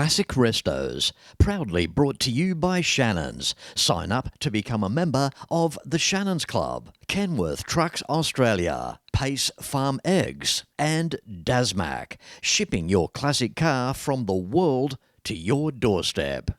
Classic Restos, proudly brought to you by Shannons. Sign up to become a member of the Shannons Club, Kenworth Trucks Australia, Pace Farm Eggs, and Dasmac, shipping your classic car from the world to your doorstep.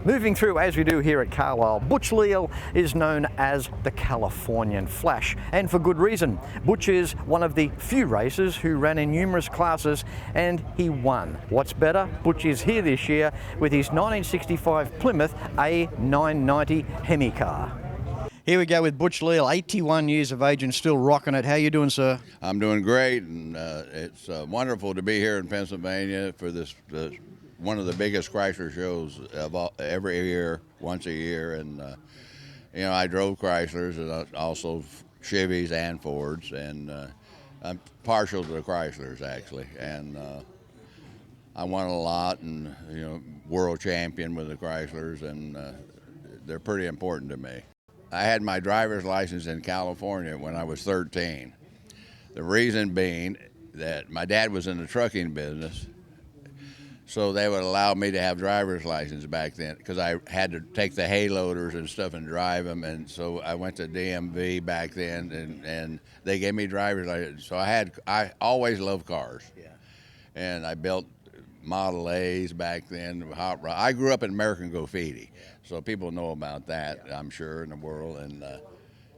Moving through as we do here at Carlisle, Butch Leal is known as the Californian Flash, and for good reason. Butch is one of the few racers who ran in numerous classes and he won. What's better, Butch is here this year with his 1965 Plymouth A990 HEMI car. Here we go with Butch Leal, 81 years of age and still rocking it. How you doing, sir? I'm doing great, and it's wonderful to be here in Pennsylvania for this one of the biggest Chrysler shows of every year, once a year. And you know, I drove Chryslers and also Chevys and Fords, and I'm partial to the Chryslers actually. And I won a lot, and you know, world champion with the Chryslers, and they're pretty important to me. I had my driver's license in California when I was 13. The reason being that my dad was in the trucking business, so they would allow me to have driver's license back then because I had to take the hay loaders and stuff and drive them. And so I went to DMV back then, and they gave me driver's license. So I always loved cars. Yeah. And I built Model A's back then, hot rod. I grew up in American Graffiti, so people know about that, I'm sure, in the world. And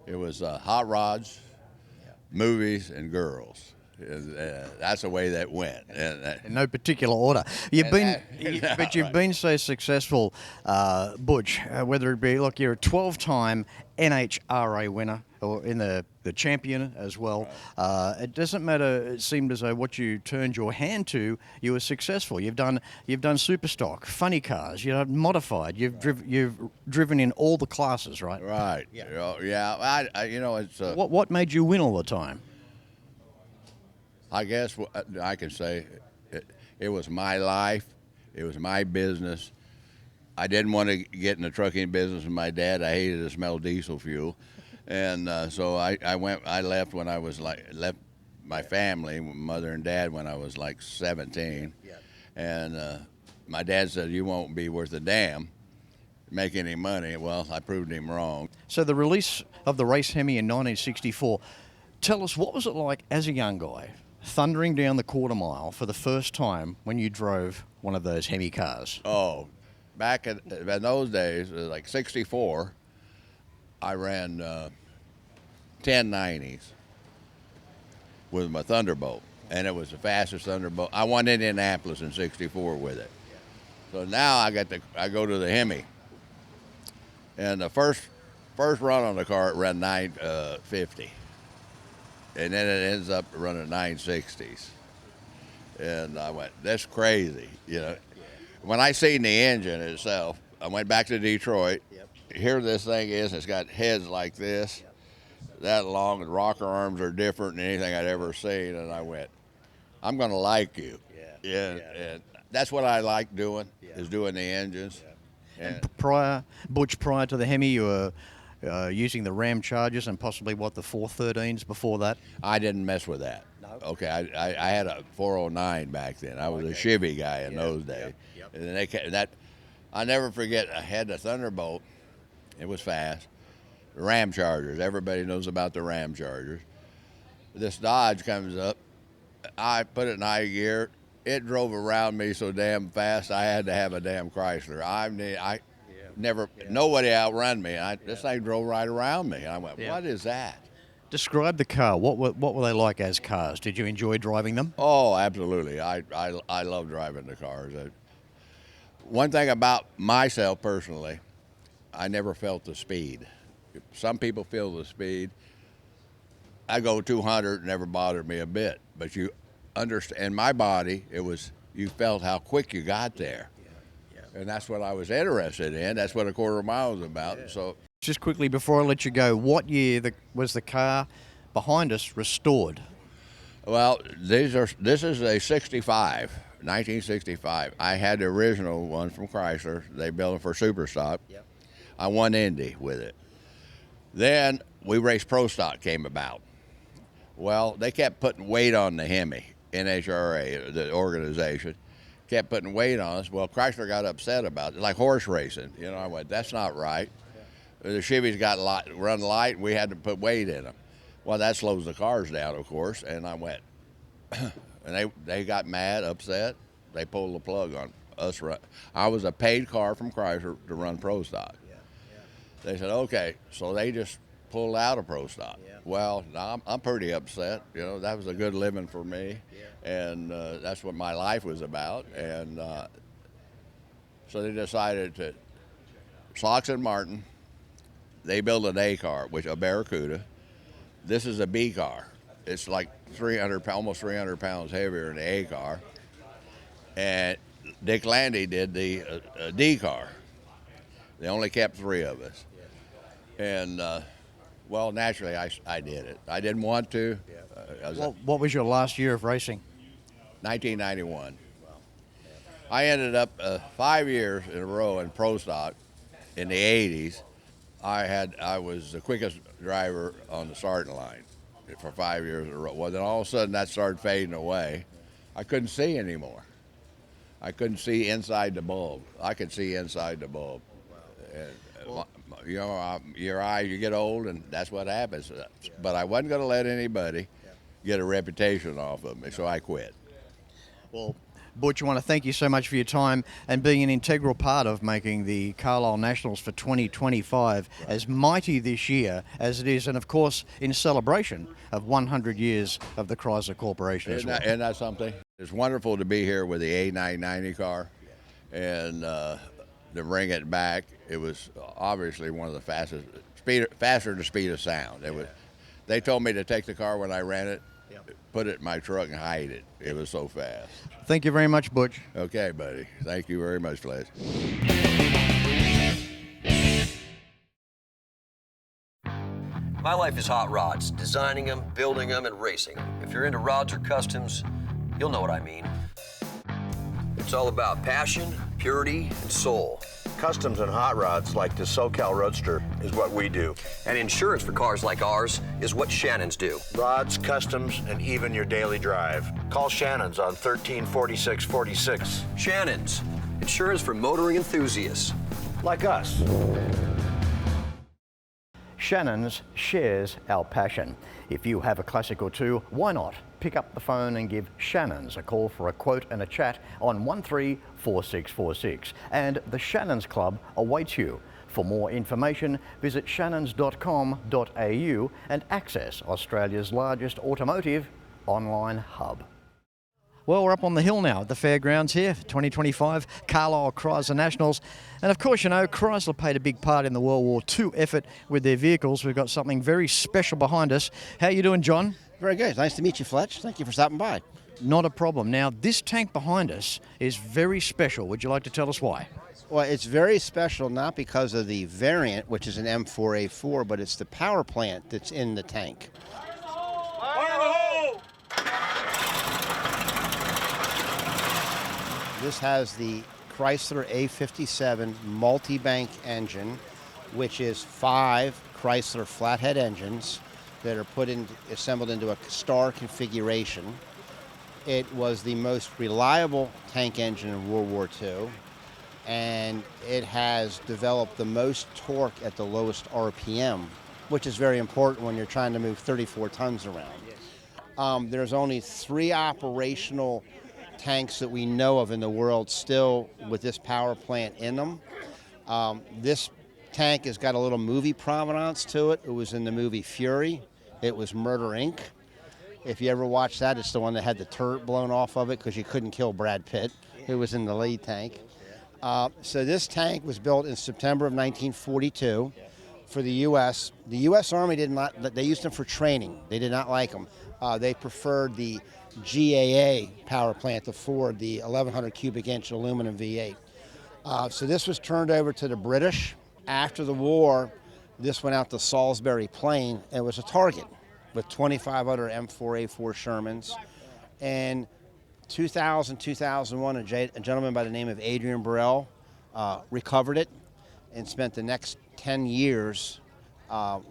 it was hot rods, movies, and girls. That's the way that went. In no particular order. You've been so successful, Butch. Whether it be, look, you're a 12-time NHRA winner, or in the champion as well. Right. It doesn't matter. It seemed as though what you turned your hand to, you were successful. You've done super stock, funny cars. You've modified. You've driven in all the classes, right? Right. Yeah. I you know, it's what made you win all the time? I guess I can say it was my life. It was my business. I didn't want to get in the trucking business with my dad. I hated to smell diesel fuel. And so I left when I was left my family, mother and dad, when I was like 17. Yeah. And my dad said, "You won't be worth a damn, make any money." Well, I proved him wrong. So the release of the race HEMI in 1964, tell us, what was it like as a young guy, thundering down the quarter mile for the first time when you drove one of those HEMI cars? Oh, back in those days, like 64, I ran 1090s with my Thunderbolt, and it was the fastest Thunderbolt. I won Indianapolis in 64 with it. So now I go to the HEMI, and the first run on the car, it ran 950. And then it ends up running 960s. And I went, that's crazy, you know. When I seen the engine itself, I went back to Detroit. Yep. Here this thing is, it's got heads like this, that long, and rocker arms are different than anything I'd ever seen. And I went, I'm gonna like you. Yeah. And that's what I like doing, is doing the engines. Yeah. And Butch, prior to the HEMI, you were using the Ram Chargers and possibly, the 413s before that? I didn't mess with that. No. Okay, I had a 409 back then. I was a Chevy guy in those days. Yep. And I never forget, I had the Thunderbolt. It was fast. The Ram Chargers, everybody knows about the Ram Chargers. This Dodge comes up. I put it in high gear. it drove around me so damn fast. I had to have a damn Chrysler. I never, nobody outrun me. This thing drove right around me. I went, what is that? Describe the car. What were they like as cars? Did you enjoy driving them? Oh, absolutely. I love driving the cars. One thing about myself personally, I never felt the speed. Some people feel the speed. I go 200, never bothered me a bit. But you understand, in my body, you felt how quick you got there. And that's what I was interested in. That's what a quarter mile was about. So, just quickly before I let you go, what year was the car behind us restored? well, this is a 65, 1965. I had the original one from Chrysler. They built it for Super Stock. Yep. I won Indy with it. Then we raced Pro Stock came about. Well, they kept putting weight on the HEMI, NHRA, the organization. Kept putting weight on us. Well, Chrysler got upset about it, like horse racing. I went, that's not right. The Chevys got run light, and we had to put weight in them. Well, that slows the cars down, of course. And I went, and they got mad, upset. They pulled the plug on us. I was a paid car from Chrysler to run Pro Stock. They said, okay, so they just pulled out of Pro Stock. Well, now I'm pretty upset. That was a good living for me, and that's what my life was about. And so they decided to, Sox and Martin, they built an A car, a Barracuda. This is a B car. It's like almost 300 pounds heavier than the A car. And Dick Landy did the D car. They only kept 3 of us. And well, naturally, I did it. I didn't want to. What was your last year of racing? 1991. I ended up 5 years in a row in Pro Stock in the 80s. I was the quickest driver on the starting line for 5 years in a row. Well, then all of a sudden that started fading away. I couldn't see anymore. I couldn't see inside the bulb. I could see inside the bulb. And, your eye, you get old, and that's what happens. But I wasn't going to let anybody get a reputation off of me, so I quit. Well, Butch, I want to thank you so much for your time and being an integral part of making the Carlisle Nationals for 2025 as mighty this year as it is, and of course in celebration of 100 years of the Chrysler Corporation as well. Isn't that something? It's wonderful to be here with the A990 car and to bring it back. It was obviously one of the faster than the speed of sound. They told me to take the car when I ran it, put it in my truck and hide it. It was so fast. Thank you very much, Butch. Okay, buddy. Thank you very much, Fletch. My life is hot rods, designing them, building them, and racing them. If you're into rods or customs, you'll know what I mean. It's all about passion, purity, and soul. Customs and hot rods like the SoCal Roadster is what we do. And insurance for cars like ours is what Shannons do. Rods, customs, and even your daily drive. Call Shannons on 134646. Shannons, insurance for motoring enthusiasts. Like us. Shannons shares our passion. If you have a classic or two, why not pick up the phone and give Shannons a call for a quote and a chat on 134646. And the Shannons Club awaits you. For more information, visit shannons.com.au and access Australia's largest automotive online hub. Well, we're up on the hill now at the fairgrounds here, 2025 Carlisle Chrysler Nationals. And of course, Chrysler played a big part in the World War II effort with their vehicles. We've got something very special behind us. How you doing, John? Very good. Nice to meet you, Fletch. Thank you for stopping by. Not a problem. Now, this tank behind us is very special. Would you like to tell us why? Well, it's very special not because of the variant, which is an M4A4, but it's the power plant that's in the tank. This has the Chrysler A57 multi-bank engine, which is 5 Chrysler flathead engines that are assembled into a star configuration. It was the most reliable tank engine in World War II, and it has developed the most torque at the lowest RPM, which is very important when you're trying to move 34 tons around. There's only 3 operational tanks that we know of in the world still with this power plant in them. This tank has got a little movie provenance to it. It was in the movie Fury. It was Murder Inc. If you ever watched that, it's the one that had the turret blown off of it because you couldn't kill Brad Pitt, who was in the lead tank. So this tank was built in September of 1942 for the U.S. The U.S. Army did not, they used them for training. They did not like them. They preferred the GAA power plant, the Ford, the 1,100 cubic inch aluminum V8. So this was turned over to the British. After the war, this went out to Salisbury Plain. It was a target with 2,500 M4A4 Shermans. And 2000, 2001, a gentleman by the name of Adrian Burrell recovered it and spent the next 10 years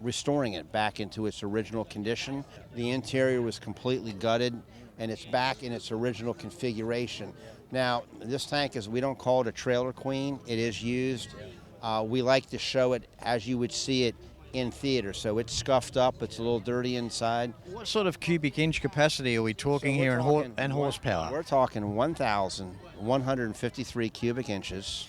restoring it back into its original condition. The interior was completely gutted, and it's back in its original configuration. Now, this tank we don't call it a trailer queen. It is used. We like to show it as you would see it in theater. So it's scuffed up, it's a little dirty inside. What sort of cubic inch capacity are we talking here and horsepower? We're talking 1,153 cubic inches,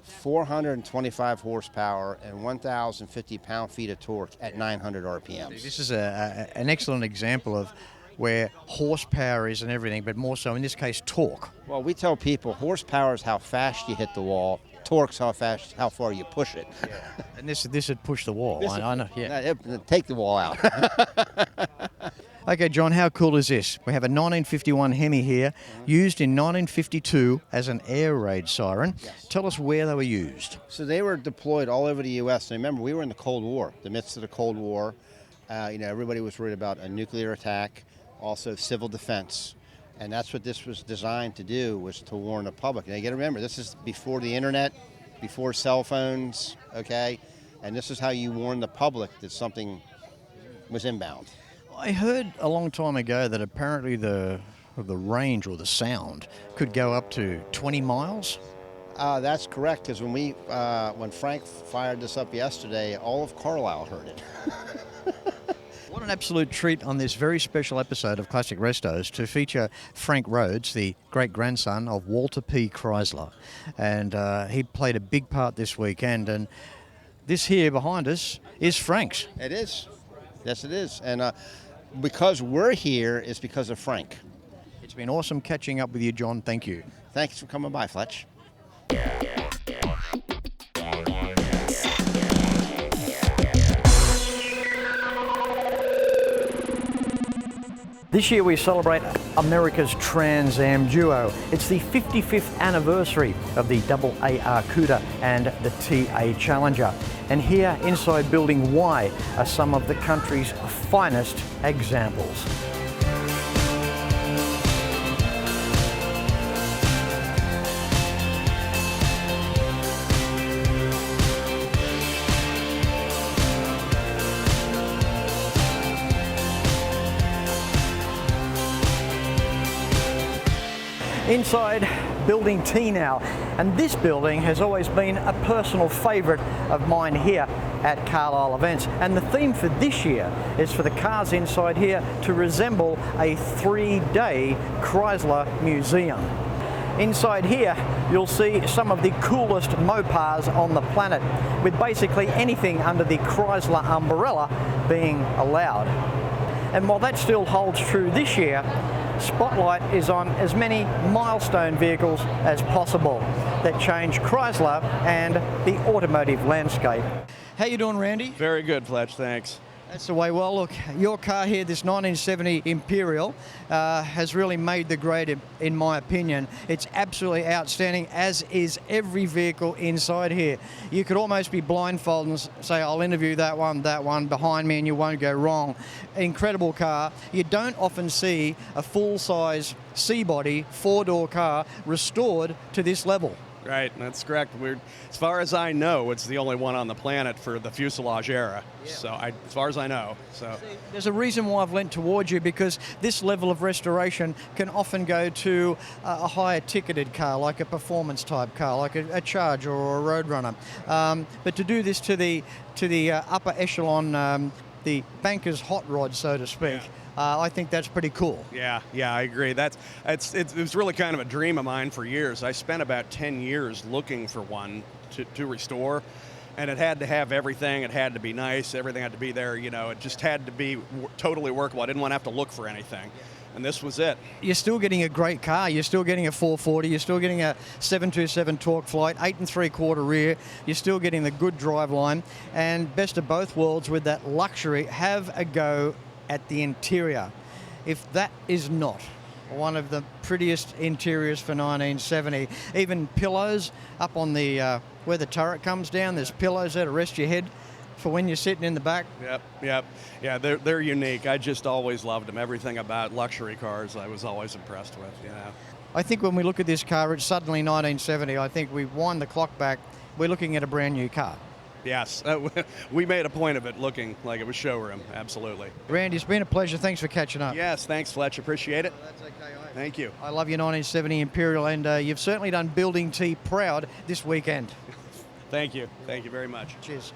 425 horsepower, and 1,050 pound-feet of torque at 900 RPMs. This is an excellent example of where horsepower is and everything, but more so in this case torque. Well, we tell people horsepower is how fast you hit the wall. Torque's how far you push it. Yeah. And this would push the wall. I know. Yeah. Take the wall out. Okay, John, how cool is this? We have a 1951 HEMI here, used in 1952 as an air raid siren. Yes. Tell us where they were used. So they were deployed all over the U.S. And remember, we were in the Cold War, the midst of the Cold War. Everybody was worried about a nuclear attack, also civil defense. And that's what this was designed to do, was to warn the public. Now you got to remember, this is before the internet, before cell phones, okay? And this is how you warn the public that something was inbound. I heard a long time ago that apparently the range or the sound could go up to 20 miles. That's correct, because when Frank fired this up yesterday, all of Carlisle heard it. What an absolute treat on this very special episode of Classic Restos to feature Frank Rhodes, the great-grandson of Walter P. Chrysler. And he played a big part this weekend. And this here behind us is Frank's. It is. Yes, it is. And because we're here is because of Frank. It's been awesome catching up with you, John. Thank you. Thanks for coming by, Fletch. This year we celebrate America's Trans Am duo. It's the 55th anniversary of the AAR Cuda and the TA Challenger. And here inside Building Y are some of the country's finest examples. Inside Building T now, and this building has always been a personal favourite of mine here at Carlisle events, and the theme for this year is for the cars inside here to resemble a 3-day Chrysler museum. Inside here you'll see some of the coolest Mopars on the planet, with basically anything under the Chrysler umbrella being allowed. And while that still holds true this year, spotlight is on as many milestone vehicles as possible that change Chrysler and the automotive landscape. How you doing, Randy? Very good, Fletch, thanks. That's the way. Well, look, your car here, this 1970 Imperial, has really made the grade, in my opinion. It's absolutely outstanding, as is every vehicle inside here. You could almost be blindfolded and say, I'll interview that one behind me, and you won't go wrong. Incredible car. You don't often see a full-size C-body, 4-door car restored to this level. Right, that's correct. As far as I know, it's the only one on the planet for the fuselage era. Yeah. So, as far as I know. So there's a reason why I've leant towards you, because this level of restoration can often go to a higher ticketed car, like a performance type car, like a Charger or a Roadrunner. But to do this to the upper echelon, the banker's hot rod, so to speak, I think that's pretty cool. Yeah, I agree. It was really kind of a dream of mine for years. I spent about 10 years looking for one to restore, and it had to have everything. It had to be nice. Everything had to be there. It just had to be totally workable. I didn't want to have to look for anything, and this was it. You're still getting a great car. You're still getting a 440. You're still getting a 727 torque flight, 8 3/4 rear. You're still getting the good drive line, and best of both worlds with that luxury. Have a go at the interior. If that is not one of the prettiest interiors for 1970, even pillows up on the where the turret comes down, there's pillows there to rest your head for when you're sitting in the back. Yep. Yeah, they're unique. I just always loved them. Everything about luxury cars I was always impressed with, I think when we look at this car, it's suddenly 1970. I think we wind the clock back, we're looking at a brand new car. Yes, we made a point of it looking like it was showroom, absolutely. Randy, it's been a pleasure. Thanks for catching up. Yes, thanks, Fletch. Appreciate it. That's okay. Thank you. I love your 1970 Imperial, and you've certainly done Building T proud this weekend. Thank you. Thank you very much. Cheers.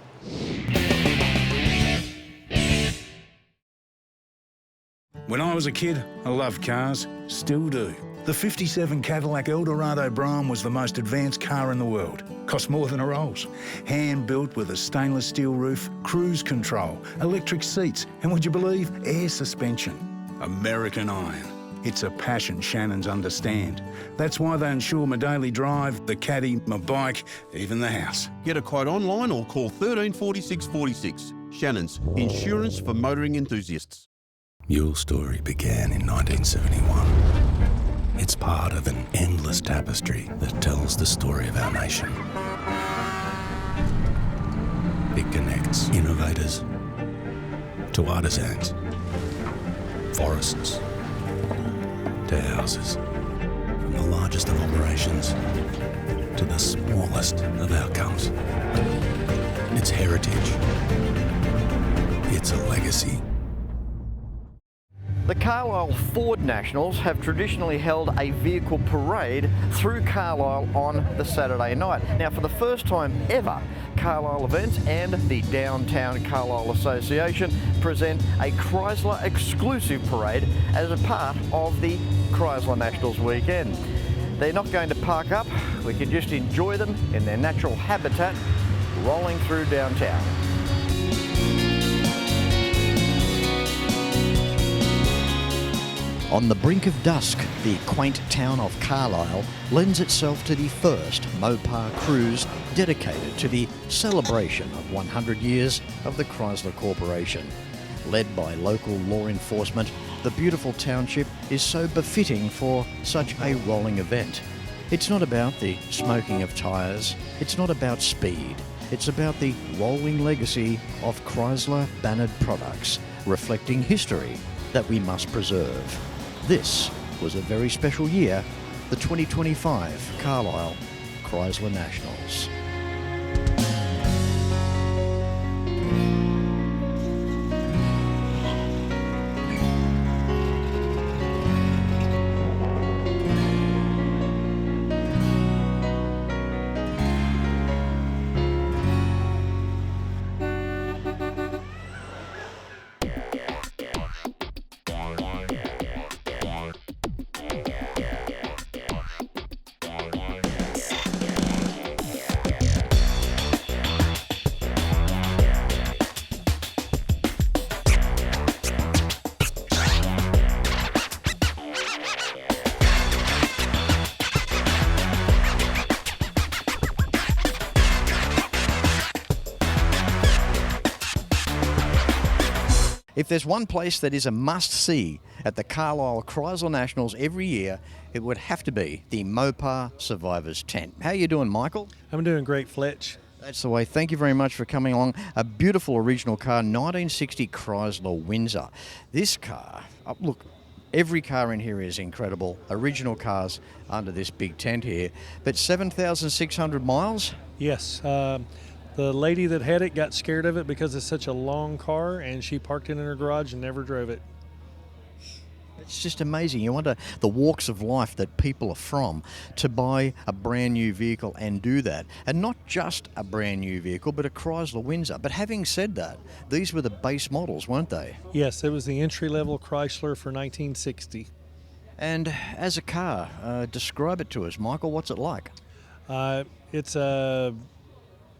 When I was a kid, I loved cars, still do. The 57 Cadillac Eldorado Brougham was the most advanced car in the world. Cost more than a Rolls. Hand-built with a stainless steel roof, cruise control, electric seats, and would you believe, air suspension. American iron. It's a passion Shannons understand. That's why they insure my daily drive, the caddy, my bike, even the house. Get a quote online or call 13 46 46. Shannons, insurance for motoring enthusiasts. Your story began in 1971. It's part of an endless tapestry that tells the story of our nation. It connects innovators to artisans, forests to houses, from the largest of operations to the smallest of outcomes. It's heritage. It's a legacy. The Carlisle Ford Nationals have traditionally held a vehicle parade through Carlisle on the Saturday night. Now, for the first time ever, Carlisle Events and the Downtown Carlisle Association present a Chrysler exclusive parade as a part of the Chrysler Nationals weekend. They're not going to park up. We can just enjoy them in their natural habitat, rolling through downtown. On the brink of dusk, the quaint town of Carlisle lends itself to the first Mopar cruise dedicated to the celebration of 100 years of the Chrysler Corporation. Led by local law enforcement, the beautiful township is so befitting for such a rolling event. It's not about the smoking of tyres, it's not about speed, it's about the rolling legacy of Chrysler bannered products, reflecting history that we must preserve. This was a very special year, the 2025 Carlisle Chrysler Nationals. If there's one place that is a must-see at the Carlisle Chrysler Nationals every year, it would have to be the Mopar Survivors Tent. How you doing, Michael? I'm doing great, Fletch. That's the way. Thank you very much for coming along. A beautiful original car, 1960 Chrysler Windsor. This car, look, every car in here is incredible. Original cars under this big tent here. But 7,600 miles? Yes. The lady that had it got scared of it because it's such a long car, and she parked it in her garage and never drove it. It's just amazing. You wonder the walks of life that people are from to buy a brand new vehicle and do that. And not just a brand new vehicle, but a Chrysler Windsor. But having said that, these were the base models, weren't they? Yes, it was the entry-level Chrysler for 1960. And as a car, describe it to us. Michael, what's it like? It's a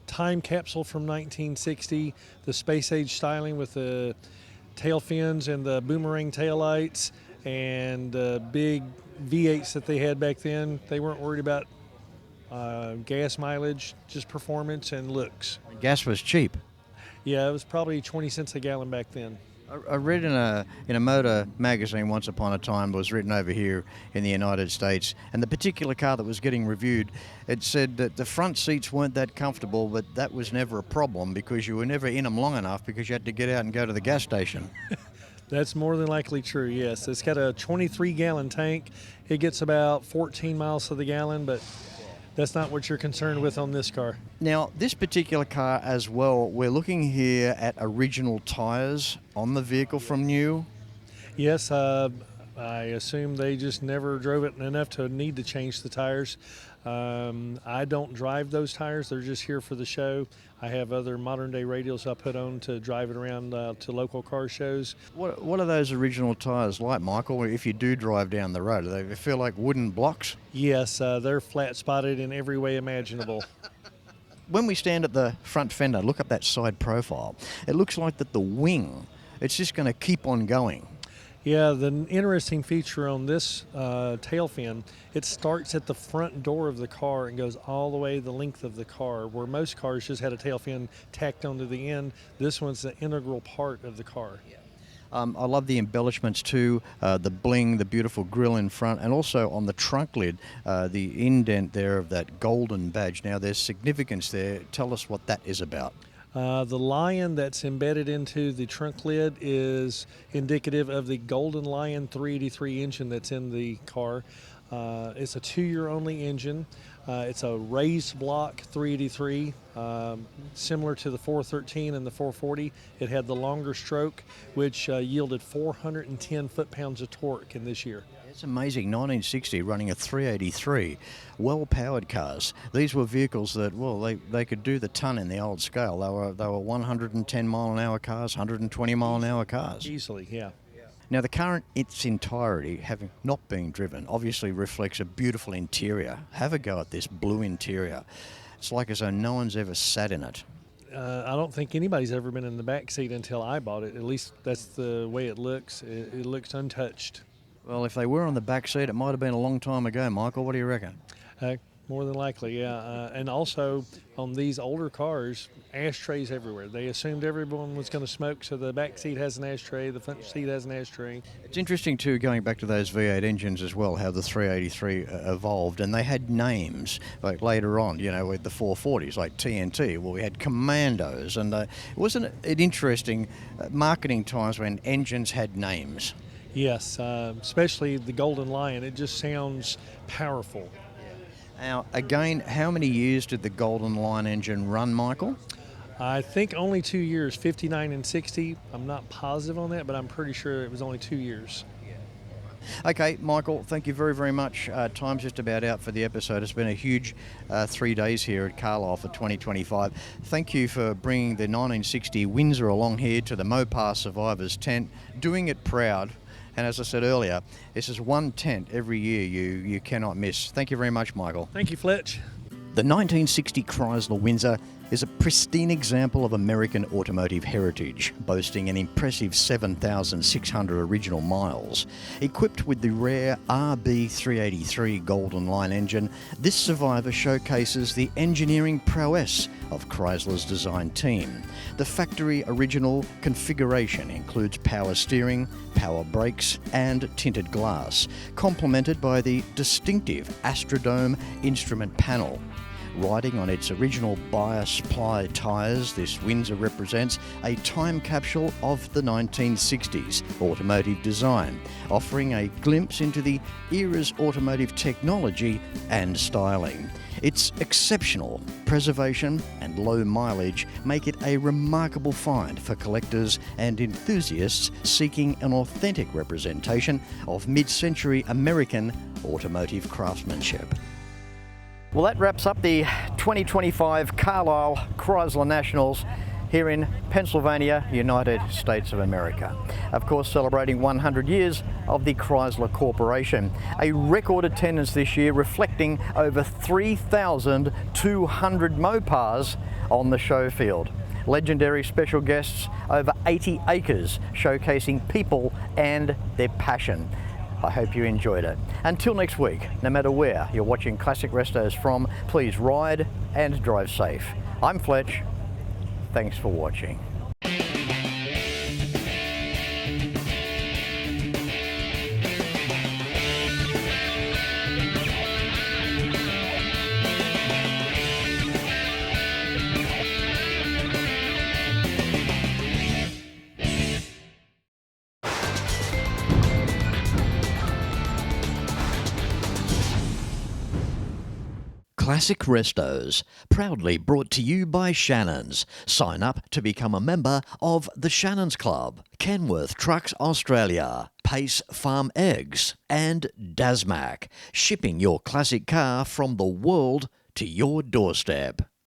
time capsule from 1960, the space-age styling with the tail fins and the boomerang taillights and big V8s that they had back then. They weren't worried about gas mileage, just performance and looks. Gas was cheap. Yeah, it was probably 20 cents a gallon back then. I read in a motor magazine once upon a time, that was written over here in the United States, and the particular car that was getting reviewed, it said that the front seats weren't that comfortable, but that was never a problem because you were never in them long enough because you had to get out and go to the gas station. That's more than likely true, yes. It's got a 23-gallon tank. It gets about 14 miles to the gallon, but that's not what you're concerned with on this car. Now, this particular car as well, we're looking here at original tyres on the vehicle from new. Yes, I assume they just never drove it enough to need to change the tires. I don't drive those tires. They're just here for the show. I have other modern-day radials I put on to drive it around to local car shows. What are those original tyres like, Michael, if you do drive down the road? Do they feel like wooden blocks? Yes, they're flat-spotted in every way imaginable. When we stand at the front fender, look up that side profile. It looks like that the wing, it's just going to keep on going. Yeah, the interesting feature on this tail fin, it starts at the front door of the car and goes all the way the length of the car, where most cars just had a tail fin tacked onto the end. This one's the integral part of the car. I love the embellishments too, the bling, the beautiful grille in front, and also on the trunk lid, the indent there of that golden badge. Now there's significance there. Tell us what that is about. The lion that's embedded into the trunk lid is indicative of the Golden Lion 383 engine that's in the car. It's a 2-year only engine. It's a raised block 383, similar to the 413 and the 440. It had the longer stroke, which yielded 410 foot-pounds of torque in this year. It's amazing, 1960 running a 383, well-powered cars. These were vehicles that, well, they could do the ton in the old scale. They were 110 mile an hour cars, 120 mile an hour cars. Easily, yeah. Now the car in its entirety, having not been driven, obviously reflects a beautiful interior. Have a go at this blue interior. It's like as though no one's ever sat in it. I don't think anybody's ever been in the back seat until I bought it. At least that's the way it looks. It looks untouched. Well, if they were on the back seat, it might have been a long time ago, Michael. What do you reckon? More than likely, yeah. And also, on these older cars, ashtrays everywhere. They assumed everyone was going to smoke, so the back seat has an ashtray, the front seat has an ashtray. It's interesting, too, going back to those V8 engines as well, how the 383 evolved, and they had names, like later on, you know, with the 440s, like TNT. Well, we had Commandos, and wasn't it interesting marketing times when engines had names? Yes, especially the Golden Lion. It just sounds powerful. Now, again, how many years did the Golden Lion engine run, Michael? I think only 2 years, 59 and 60. I'm not positive on that, but I'm pretty sure it was only 2 years. Okay, Michael, thank you very, very much. Time's just about out for the episode. It's been a huge 3 days here at Carlisle for 2025. Thank you for bringing the 1960 Windsor along here to the Mopar Survivors tent, doing it proud. And as I said earlier, this is one tent every year you cannot miss. Thank you very much, Michael. Thank you, Fletch. The 1960 Chrysler Windsor is a pristine example of American automotive heritage, boasting an impressive 7,600 original miles. Equipped with the rare RB383 Golden Line engine, this Survivor showcases the engineering prowess of Chrysler's design team. The factory original configuration includes power steering, power brakes and tinted glass, complemented by the distinctive Astrodome instrument panel. Riding on its original bias-ply tyres, this Windsor represents a time capsule of the 1960s automotive design, offering a glimpse into the era's automotive technology and styling. Its exceptional preservation and low mileage make it a remarkable find for collectors and enthusiasts seeking an authentic representation of mid-century American automotive craftsmanship. Well, that wraps up the 2025 Carlisle Chrysler Nationals here in Pennsylvania, United States of America. Of course, celebrating 100 years of the Chrysler Corporation. A record attendance this year reflecting over 3,200 Mopars on the show field. Legendary special guests, over 80 acres showcasing people and their passion. I hope you enjoyed it. Until next week, no matter where you're watching Classic Restos from, please ride and drive safe. I'm Fletch. Thanks for watching. Classic Restos, proudly brought to you by Shannons. Sign up to become a member of the Shannons Club, Kenworth Trucks Australia, Pace Farm Eggs, and Dasmac, shipping your classic car from the world to your doorstep.